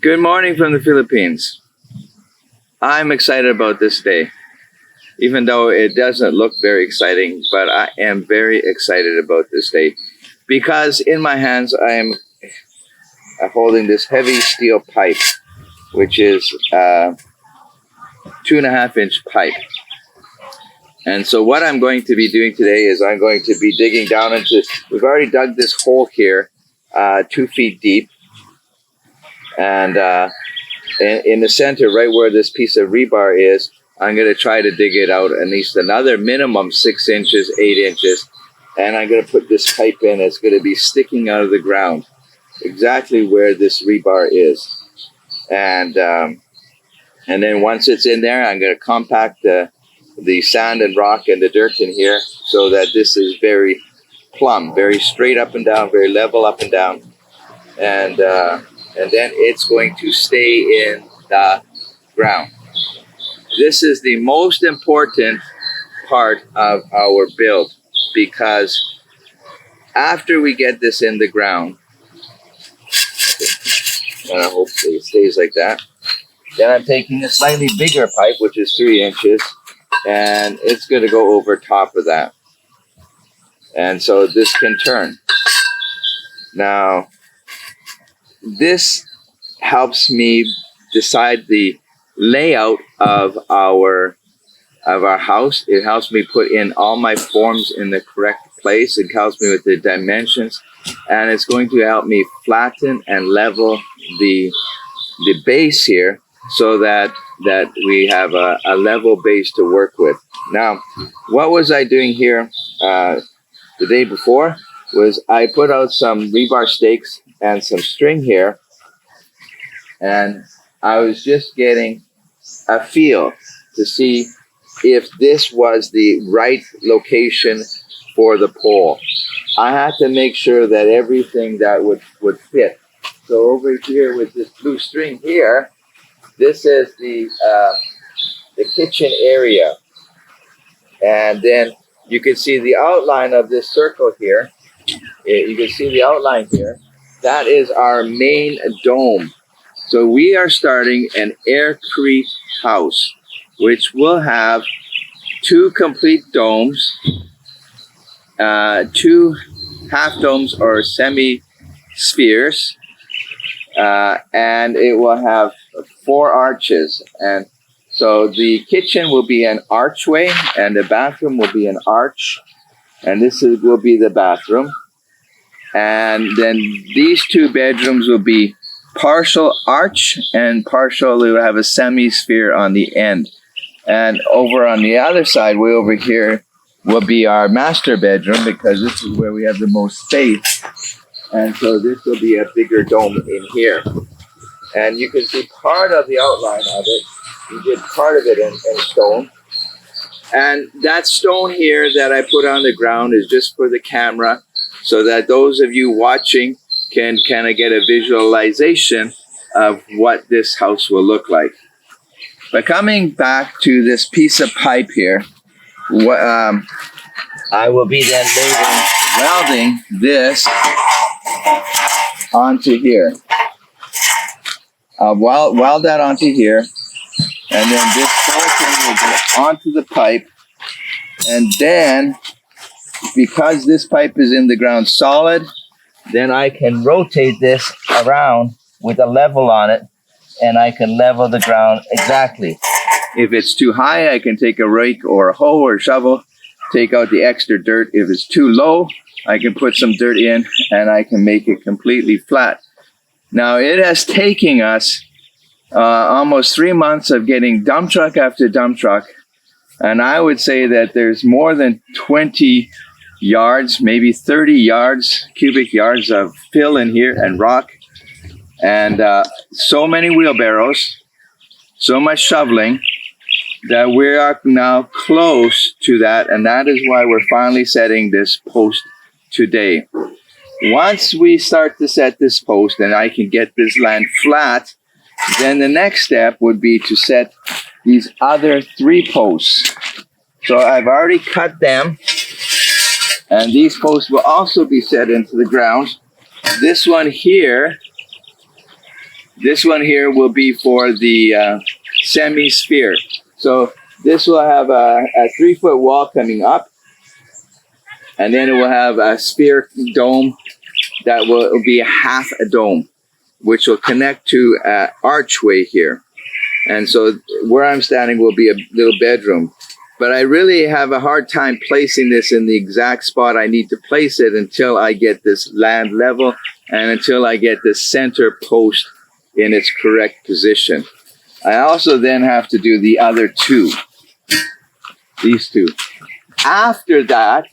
Good morning from the Philippines. I'm excited about this day, even though it doesn't look very exciting, but I am very excited about this day because in my hands I am holding this heavy steel pipe, which is a 2.5-inch pipe. And so what I'm going to be doing today is I'm going to be digging down into, we've already dug this hole here 2 feet deep. And in the center, right where this piece of rebar is, I'm going to try to dig it out at least another minimum 6 inches, 8 inches. And I'm going to put this pipe in. It's going to be sticking out of the ground, exactly where this rebar is. And then once it's in there, I'm going to compact the sand and rock and the dirt in here so that this is very plumb, very straight up and down, very level up and down. And then it's going to stay in the ground. This is the most important part of our build because after we get this in the ground, and hopefully it stays like that, then I'm taking a slightly bigger pipe, which is 3 inches, and it's going to go over top of that. And so this can turn. Now, this helps me decide the layout of our house. It helps me put in all my forms in the correct place. It helps me with the dimensions, and it's going to help me flatten and level the base here so that we have a level base to work with. Now, what was I doing here the day before was I put out some rebar stakes and some string here, and I was just getting a feel to see if this was the right location for the pole. I had to make sure that everything that would fit. So over here with this blue string here, this is the kitchen area, and then you can see the outline of this circle here. You can see the outline here. That is our main dome. So we are starting an aircrete house, which will have 2 complete domes, 2 half domes or semi-spheres, and it will have 4 arches. And so the kitchen will be an archway, and the bathroom will be an arch, and will be the bathroom. And then these 2 bedrooms will be partial arch and partial, they will have a semi-sphere on the end. And over on the other side, way over here, will be our master bedroom because this is where we have the most space. And so this will be a bigger dome in here. And you can see part of the outline of it. We did part of it in stone. And that stone here that I put on the ground is just for the camera, so that those of you watching can kind of get a visualization of what this house will look like. But coming back to this piece of pipe here, I will be then welding this onto here. I'll weld that onto here, and then this whole thing will go onto the pipe, and then because this pipe is in the ground solid, then I can rotate this around with a level on it, and I can level the ground exactly. If it's too high, I can take a rake or a hoe or a shovel, take out the extra dirt. If it's too low, I can put some dirt in, and I can make it completely flat. Now, it has taken us almost 3 months of getting dump truck after dump truck, and I would say that there's more than 20 yards, maybe 30 cubic yards of fill in here and rock, and so many wheelbarrows, so much shoveling that we are now close to that, and that is why we're finally setting this post today. Once we start to set this post and I can get this land flat, then the next step would be to set these other 3 posts. So I've already cut them, and these posts will also be set into the ground. This one here This one here will be for the semi-sphere. So this will have a 3-foot wall coming up, and then it will have a sphere dome that will be half a dome, which will connect to an archway here. And so where I'm standing will be a little bedroom. But I really have a hard time placing this in the exact spot I need to place it until I get this land level and until I get the center post in its correct position. I also then have to do the other two, these two. After that,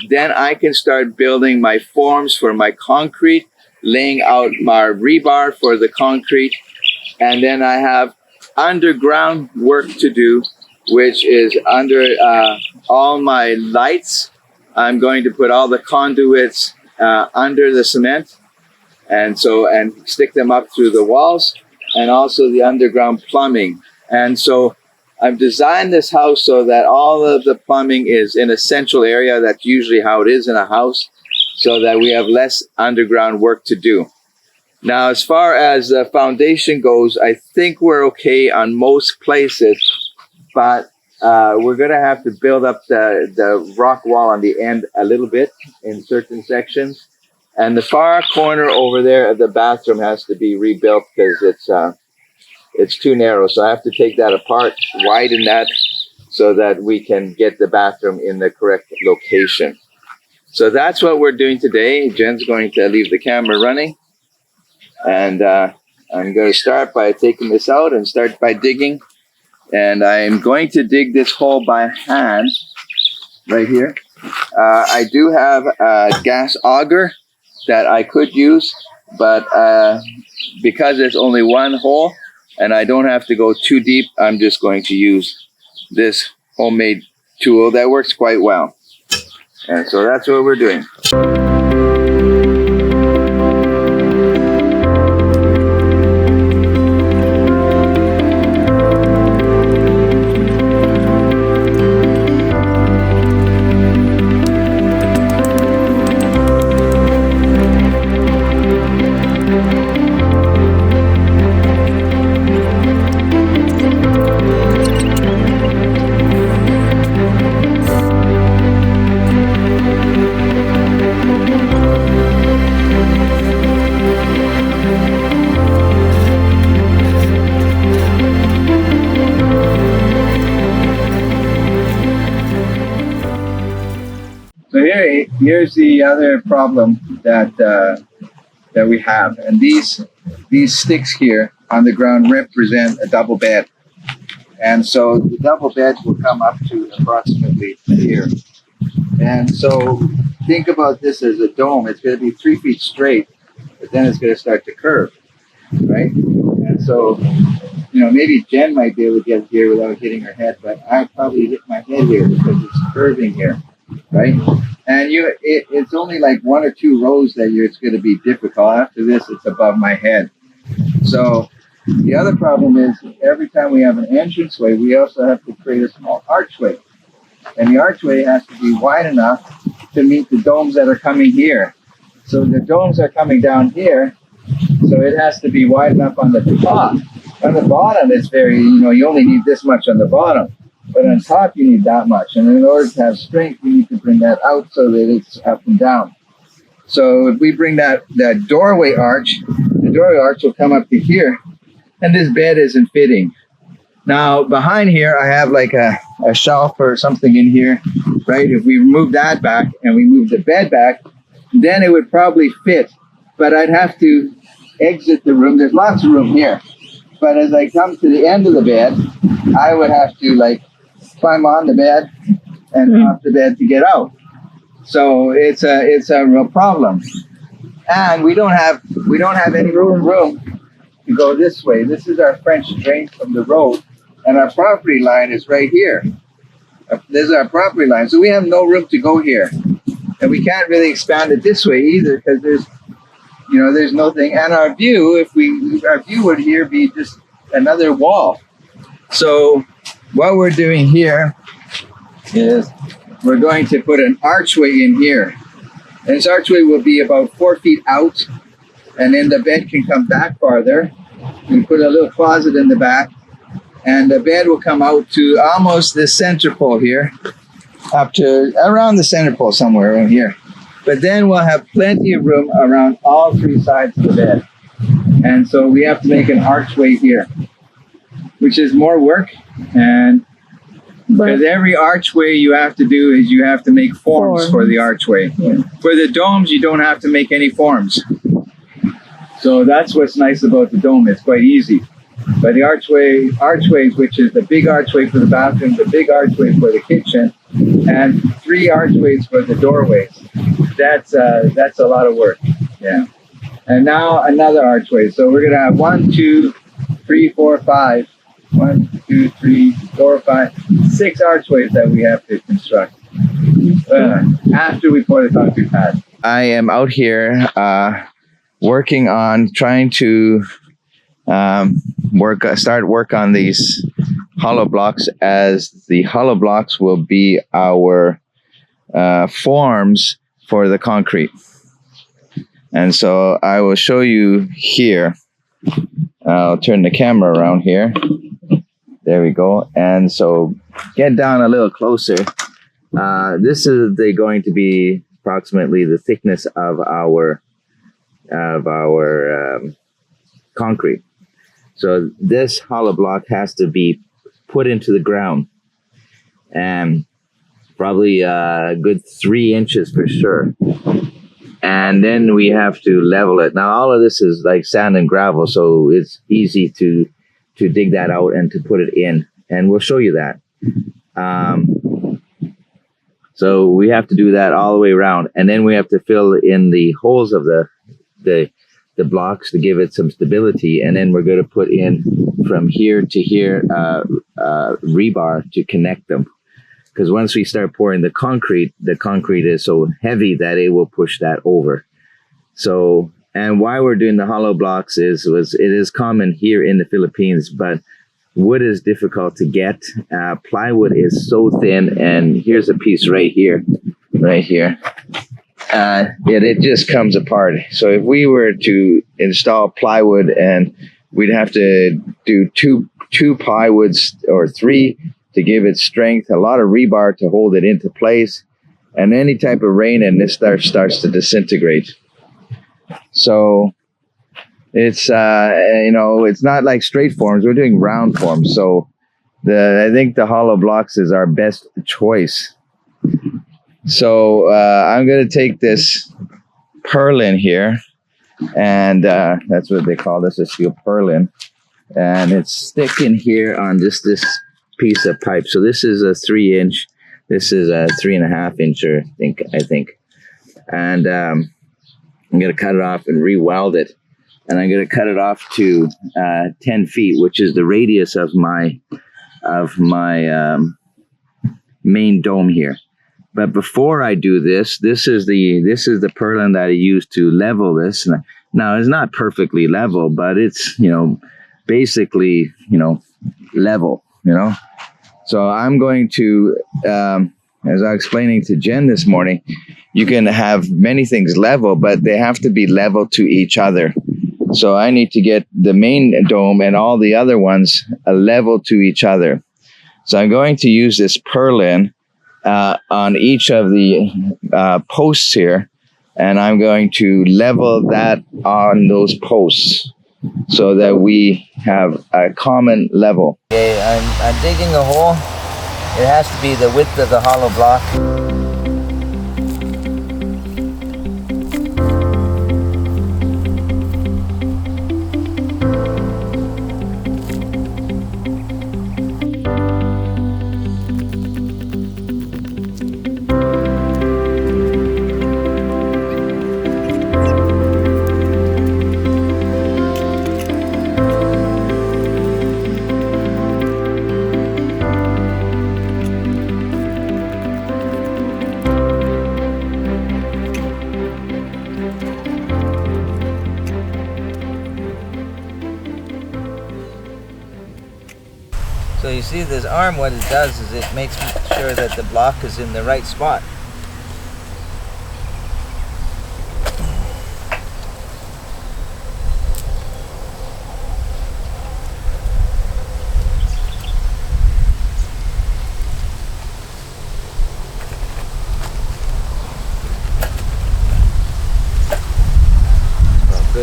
then I can start building my forms for my concrete, laying out my rebar for the concrete, and then I have underground work to do, which is under all my lights. I'm going to put all the conduits under the cement, and stick them up through the walls, and also the underground plumbing. And so I've designed this house so that all of the plumbing is in a central area. That's usually how it is in a house, so that we have less underground work to do. Now, as far as the foundation goes, I think we're okay on most places, but we're going to have to build up the rock wall on the end a little bit in certain sections. And the far corner over there of the bathroom has to be rebuilt because it's too narrow. So I have to take that apart, widen that so that we can get the bathroom in the correct location. So that's what we're doing today. Jen's going to leave the camera running. And I'm going to start by taking this out and start by digging. And I'm going to dig this hole by hand right here. I do have a gas auger that I could use, but because it's only one hole and I don't have to go too deep, I'm just going to use this homemade tool that works quite well. And so that's what we're doing. So here's the other problem that we have, and these sticks here on the ground represent a double bed, and so the double beds will come up to approximately here. And so think about this as a dome. It's going to be 3 feet straight, but then it's going to start to curve, right? And so, maybe Jen might be able to get here without hitting her head, but I'll probably hit my head here because it's curving here. Right, and it's only like 1 or 2 rows that it's going to be difficult. After this, it's above my head. So the other problem is every time we have an entranceway, we also have to create a small archway, and the archway has to be wide enough to meet the domes that are coming here. So the domes are coming down here, so it has to be wide enough on the top. On the bottom, it's very, you only need this much on the bottom. But on top, you need that much. And in order to have strength, you need to bring that out so that it's up and down. So if we bring that doorway arch, the doorway arch will come up to here, and this bed isn't fitting. Now, behind here, I have like a shelf or something in here, right? If we remove that back and we move the bed back, then it would probably fit. But I'd have to exit the room. There's lots of room here. But as I come to the end of the bed, I would have to climb on the bed and off the bed to get out. So it's a real problem. And we don't have any room to go this way. This is our French drain from the road, and our property line is right here. This is our property line, so we have no room to go here, and we can't really expand it this way either because there's nothing. And our view would here be just another wall. So what we're doing here is we're going to put an archway in here. And this archway will be about 4 feet out, and then the bed can come back farther. and put a little closet in the back. And the bed will come out to almost the center pole here, up to around the center pole somewhere around here. But then we'll have plenty of room around all three sides of the bed. And so we have to make an archway here, which is more work. And because every archway you have to do is you have to make forms for the archway. Yeah. For the domes, you don't have to make any forms. So that's what's nice about the dome. It's quite easy. But the archways, which is the big archway for the bathroom, the big archway for the kitchen, and 3 archways for the doorways. That's a lot of work. Yeah. And now another archway. So we're gonna have 1, 2, 3, 4, 5. 1, 2, 3, 4, 5, 6 archways that we have to construct after we pour the concrete pad. I am out here working on trying to start work on these hollow blocks, as the hollow blocks will be our forms for the concrete. And so I will show you here. I'll turn the camera around here. There we go. And so get down a little closer. This is going to be approximately the thickness of our concrete. So this hollow block has to be put into the ground, and probably a good 3 inches for sure. And then we have to level it. Now all of this is like sand and gravel, so it's easy to dig that out and to put it in. And we'll show you that. So we have to do that all the way around, and then we have to fill in the holes of the blocks to give it some stability, and then we're going to put in from here to here rebar to connect them, because once we start pouring the concrete is so heavy that it will push that over. So, and why we're doing the hollow blocks it is common here in the Philippines, but wood is difficult to get. Plywood is so thin, and here's a piece right here. It just comes apart. So if we were to install plywood, and we'd have to do two plywoods or 3 to give it strength, a lot of rebar to hold it into place, and any type of rain and this starts to disintegrate. So it's it's not like straight forms. We're doing round forms. So I think the hollow blocks is our best choice. So I'm going to take this purlin here, and that's what they call this, a steel purlin, and it's sticking here on just this piece of pipe. So this is a 3 inch, this is a 3.5 incher, I think, and I'm going to cut it off and re-weld it, and I'm going to cut it off to 10 feet, which is the radius of my main dome here. But before I do this, this is the purlin that I use to level this. Now it's not perfectly level, but it's basically level. So I'm going to, as I was explaining to Jen this morning, you can have many things level, but they have to be level to each other. So I need to get the main dome and all the other ones level to each other. So I'm going to use this purlin on each of the posts here, and I'm going to level that on those posts so that we have a common level. Okay, I'm digging a hole. It has to be the width of the hollow block. So you see this arm, what it does is it makes sure that the block is in the right spot.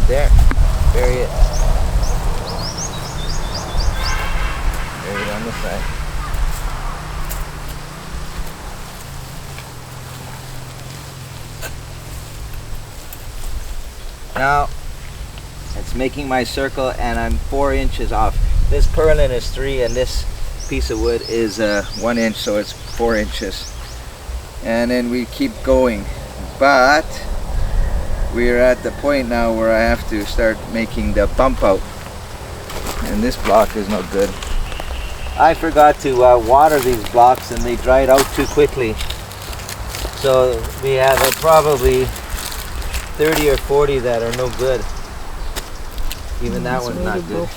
there. Bury it. Bury it on the side. Now, it's making my circle and I'm 4 inches off. This purlin is 3 and this piece of wood is 1 inch, so it's 4 inches. And then we keep going. But we're at the point now where I have to start making the bump out. And this block is no good. I forgot to water these blocks and they dried out too quickly. So we have probably 30 or 40 that are no good. Even that one's not good.